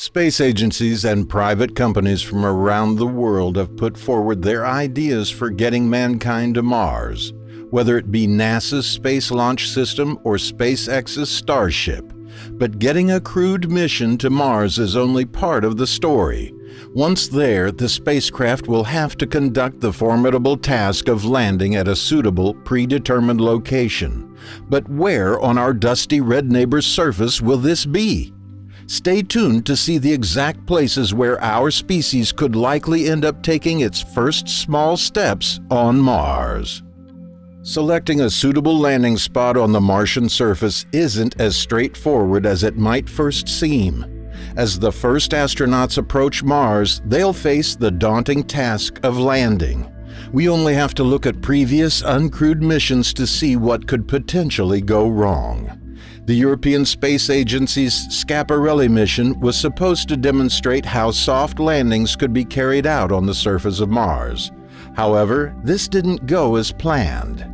Space agencies and private companies from around the world have put forward their ideas for getting mankind to Mars, whether it be NASA's Space Launch System or SpaceX's Starship. But getting a crewed mission to Mars is only part of the story. Once there, the spacecraft will have to conduct the formidable task of landing at a suitable, predetermined location. But where on our dusty red neighbor's surface will this be? Stay tuned to see the exact places where our species could likely end up taking its first small steps on Mars. Selecting a suitable landing spot on the Martian surface isn't as straightforward as it might first seem. As the first astronauts approach Mars, they'll face the daunting task of landing. We only have to look at previous uncrewed missions to see what could potentially go wrong. The European Space Agency's Schiaparelli mission was supposed to demonstrate how soft landings could be carried out on the surface of Mars. However, this didn't go as planned.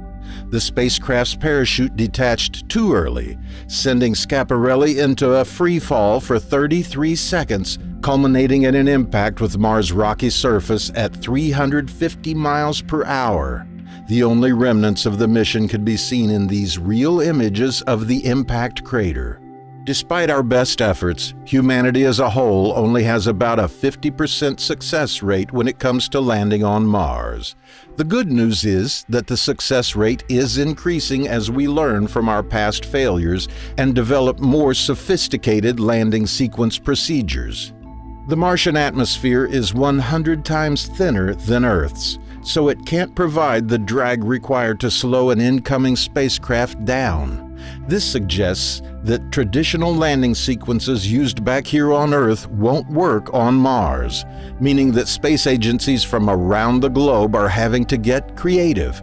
The spacecraft's parachute detached too early, sending Schiaparelli into a free fall for 33 seconds, culminating in an impact with Mars' rocky surface at 350 miles per hour. The only remnants of the mission could be seen in these real images of the impact crater. Despite our best efforts, humanity as a whole only has about a 50% success rate when it comes to landing on Mars. The good news is that the success rate is increasing as we learn from our past failures and develop more sophisticated landing sequence procedures. The Martian atmosphere is 100 times thinner than Earth's, so it can't provide the drag required to slow an incoming spacecraft down. This suggests that traditional landing sequences used back here on Earth won't work on Mars, meaning that space agencies from around the globe are having to get creative.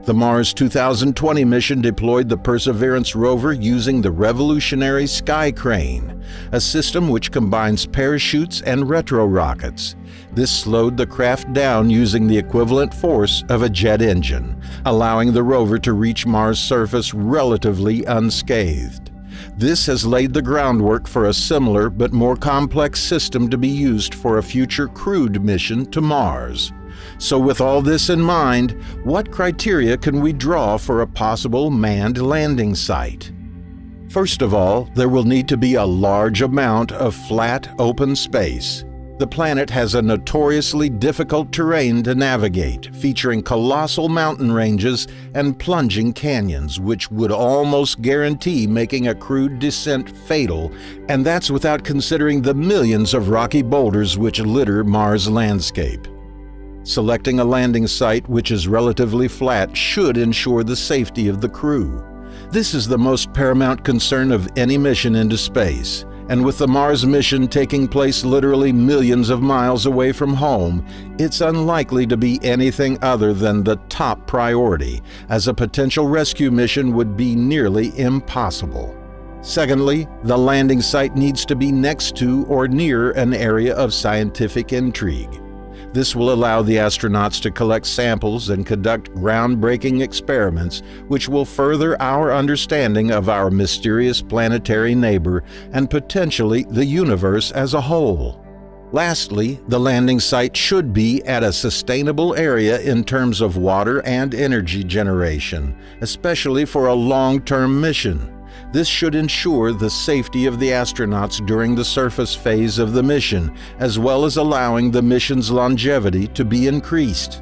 The Mars 2020 mission deployed the Perseverance rover using the revolutionary Sky Crane, a system which combines parachutes and retro rockets. This slowed the craft down using the equivalent force of a jet engine, allowing the rover to reach Mars' surface relatively unscathed. This has laid the groundwork for a similar but more complex system to be used for a future crewed mission to Mars. So with all this in mind, what criteria can we draw for a possible manned landing site? First of all, there will need to be a large amount of flat, open space. The planet has a notoriously difficult terrain to navigate, featuring colossal mountain ranges and plunging canyons, which would almost guarantee making a crewed descent fatal, and that's without considering the millions of rocky boulders which litter Mars' landscape. Selecting a landing site which is relatively flat should ensure the safety of the crew. This is the most paramount concern of any mission into space. And with the Mars mission taking place literally millions of miles away from home, it's unlikely to be anything other than the top priority, as a potential rescue mission would be nearly impossible. Secondly, the landing site needs to be next to or near an area of scientific intrigue. This will allow the astronauts to collect samples and conduct groundbreaking experiments, which will further our understanding of our mysterious planetary neighbor and potentially the universe as a whole. Lastly, the landing site should be at a sustainable area in terms of water and energy generation, especially for a long-term mission. This should ensure the safety of the astronauts during the surface phase of the mission, as well as allowing the mission's longevity to be increased.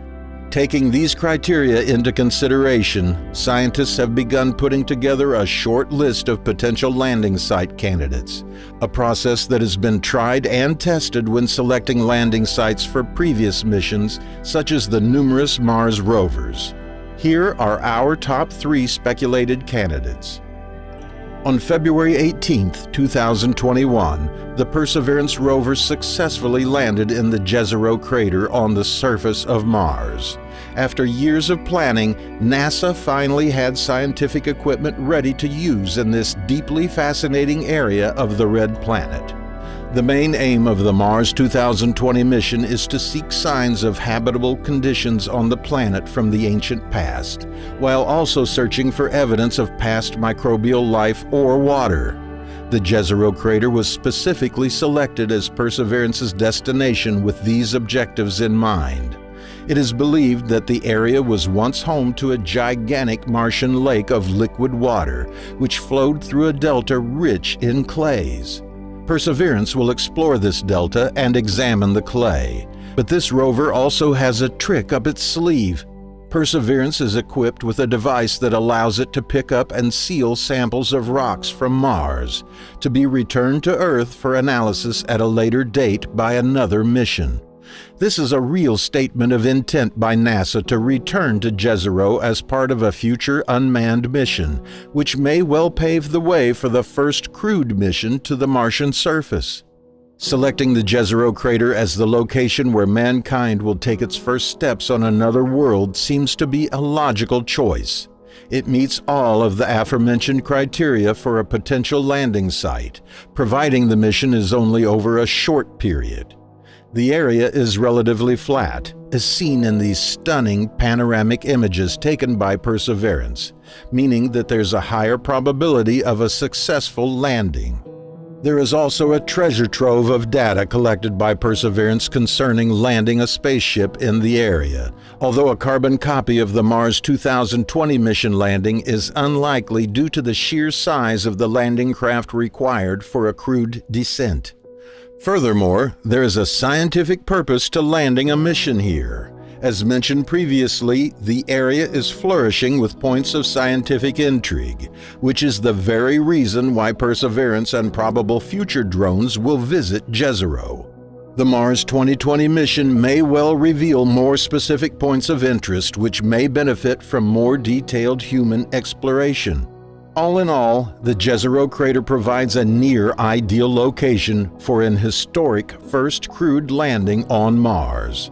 Taking these criteria into consideration, scientists have begun putting together a short list of potential landing site candidates, a process that has been tried and tested when selecting landing sites for previous missions, such as the numerous Mars rovers. Here are our top 3 speculated candidates. On February 18, 2021, the Perseverance rover successfully landed in the Jezero crater on the surface of Mars. After years of planning, NASA finally had scientific equipment ready to use in this deeply fascinating area of the red planet. The main aim of the Mars 2020 mission is to seek signs of habitable conditions on the planet from the ancient past, while also searching for evidence of past microbial life or water. The Jezero crater was specifically selected as Perseverance's destination with these objectives in mind. It is believed that the area was once home to a gigantic Martian lake of liquid water, which flowed through a delta rich in clays. Perseverance will explore this delta and examine the clay, but this rover also has a trick up its sleeve. Perseverance is equipped with a device that allows it to pick up and seal samples of rocks from Mars, to be returned to Earth for analysis at a later date by another mission. This is a real statement of intent by NASA to return to Jezero as part of a future unmanned mission, which may well pave the way for the first crewed mission to the Martian surface. Selecting the Jezero crater as the location where mankind will take its first steps on another world seems to be a logical choice. It meets all of the aforementioned criteria for a potential landing site, providing the mission is only over a short period. The area is relatively flat, as seen in these stunning panoramic images taken by Perseverance, meaning that there's a higher probability of a successful landing. There is also a treasure trove of data collected by Perseverance concerning landing a spaceship in the area, although a carbon copy of the Mars 2020 mission landing is unlikely due to the sheer size of the landing craft required for a crewed descent. Furthermore, there is a scientific purpose to landing a mission here. As mentioned previously, the area is flourishing with points of scientific intrigue, which is the very reason why Perseverance and probable future drones will visit Jezero. The Mars 2020 mission may well reveal more specific points of interest which may benefit from more detailed human exploration. All in all, the Jezero crater provides a near-ideal location for an historic first crewed landing on Mars.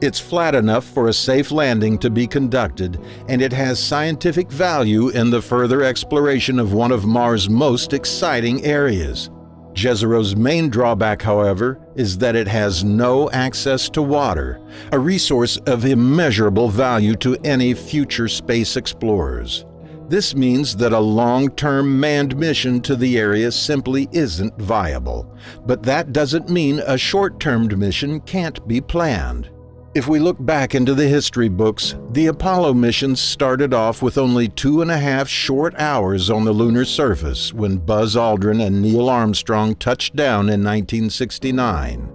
It's flat enough for a safe landing to be conducted, and it has scientific value in the further exploration of one of Mars' most exciting areas. Jezero's main drawback, however, is that it has no access to water, a resource of immeasurable value to any future space explorers. This means that a long-term manned mission to the area simply isn't viable, but that doesn't mean a short-term mission can't be planned. If we look back into the history books, the Apollo missions started off with only 2.5 short hours on the lunar surface when Buzz Aldrin and Neil Armstrong touched down in 1969.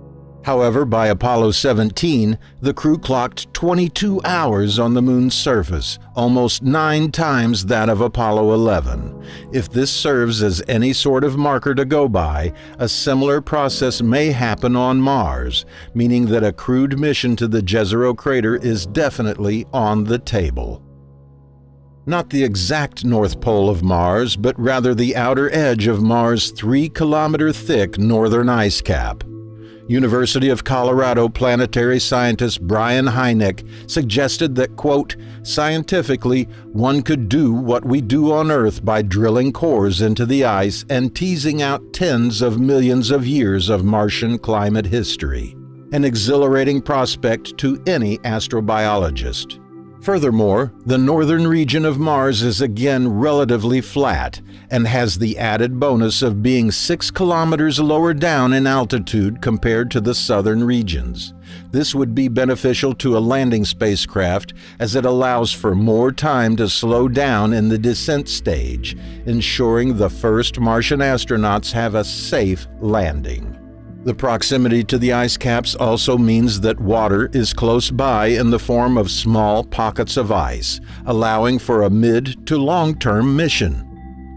However, by Apollo 17, the crew clocked 22 hours on the moon's surface, almost 9 times that of Apollo 11. If this serves as any sort of marker to go by, a similar process may happen on Mars, meaning that a crewed mission to the Jezero crater is definitely on the table. Not the exact North Pole of Mars, but rather the outer edge of Mars' 3-kilometer-thick northern ice cap. University of Colorado planetary scientist Brian Hynek suggested that, quote, "Scientifically, one could do what we do on Earth by drilling cores into the ice and teasing out tens of millions of years of Martian climate history, an exhilarating prospect to any astrobiologist." Furthermore, the northern region of Mars is again relatively flat and has the added bonus of being 6 kilometers lower down in altitude compared to the southern regions. This would be beneficial to a landing spacecraft as it allows for more time to slow down in the descent stage, ensuring the first Martian astronauts have a safe landing. The proximity to the ice caps also means that water is close by in the form of small pockets of ice, allowing for a mid to long-term mission.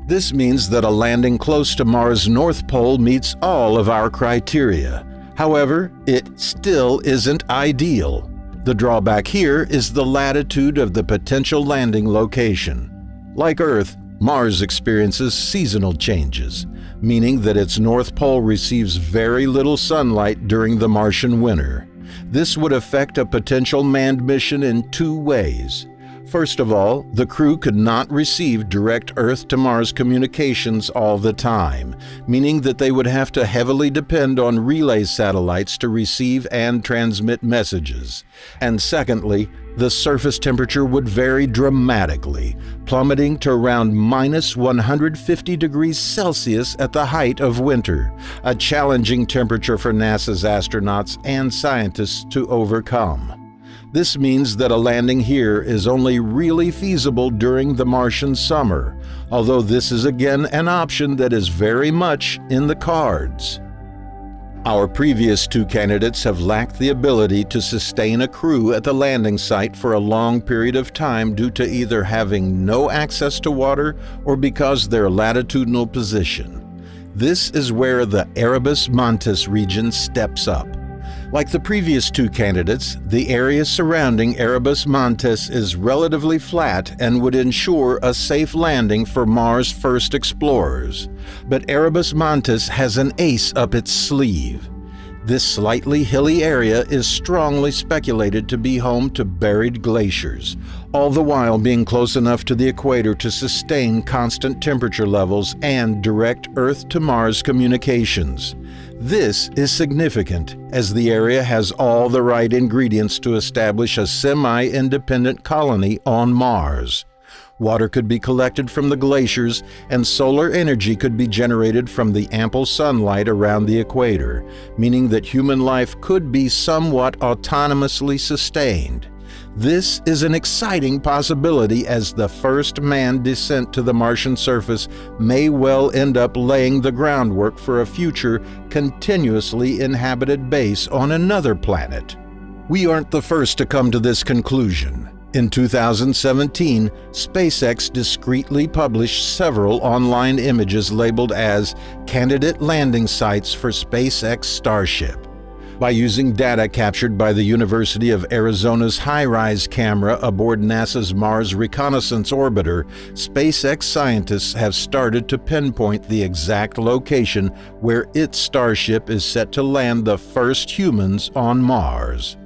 This means that a landing close to Mars' North Pole meets all of our criteria. However, it still isn't ideal. The drawback here is the latitude of the potential landing location. Like Earth, Mars experiences seasonal changes, meaning that its North Pole receives very little sunlight during the Martian winter. This would affect a potential manned mission in 2 ways. First of all, the crew could not receive direct Earth-to-Mars communications all the time, meaning that they would have to heavily depend on relay satellites to receive and transmit messages. And secondly, the surface temperature would vary dramatically, plummeting to around minus 150 degrees Celsius at the height of winter, a challenging temperature for NASA's astronauts and scientists to overcome. This means that a landing here is only really feasible during the Martian summer, although this is again an option that is very much in the cards. Our previous two candidates have lacked the ability to sustain a crew at the landing site for a long period of time due to either having no access to water or because their latitudinal position. This is where the Erebus Montis region steps up. Like the previous two candidates, the area surrounding Erebus Montis is relatively flat and would ensure a safe landing for Mars' first explorers. But Erebus Montis has an ace up its sleeve. This slightly hilly area is strongly speculated to be home to buried glaciers, all the while being close enough to the equator to sustain constant temperature levels and direct Earth-to-Mars communications. This is significant, as the area has all the right ingredients to establish a semi-independent colony on Mars. Water could be collected from the glaciers, and solar energy could be generated from the ample sunlight around the equator, meaning that human life could be somewhat autonomously sustained. This is an exciting possibility, as the first manned descent to the Martian surface may well end up laying the groundwork for a future continuously inhabited base on another planet. We aren't the first to come to this conclusion. In 2017, SpaceX discreetly published several online images labeled as candidate landing sites for SpaceX Starship. By using data captured by the University of Arizona's HiRISE camera aboard NASA's Mars Reconnaissance Orbiter, SpaceX scientists have started to pinpoint the exact location where its Starship is set to land the first humans on Mars.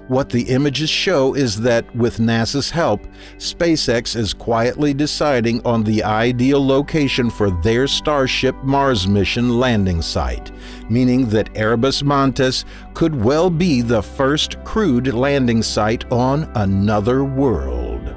What the images show is that, with NASA's help, SpaceX is quietly deciding on the ideal location for their Starship Mars mission landing site, meaning that Erebus Montis could well be the first crewed landing site on another world.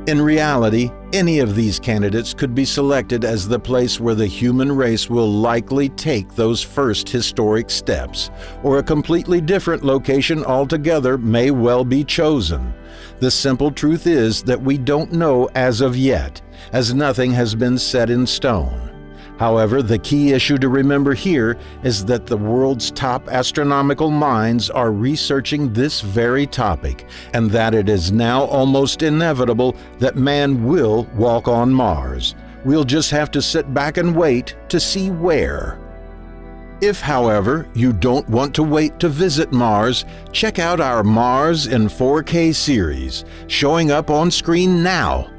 In reality, any of these candidates could be selected as the place where the human race will likely take those first historic steps, or a completely different location altogether may well be chosen. The simple truth is that we don't know as of yet, as nothing has been set in stone. However, the key issue to remember here is that the world's top astronomical minds are researching this very topic, and that it is now almost inevitable that man will walk on Mars. We'll just have to sit back and wait to see where. If, however, you don't want to wait to visit Mars, check out our Mars in 4K series, showing up on screen now.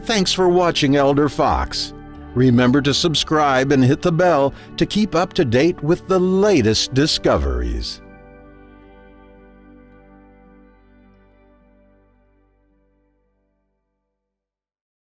Thanks for watching, Elder Fox. Remember to subscribe and hit the bell to keep up to date with the latest discoveries.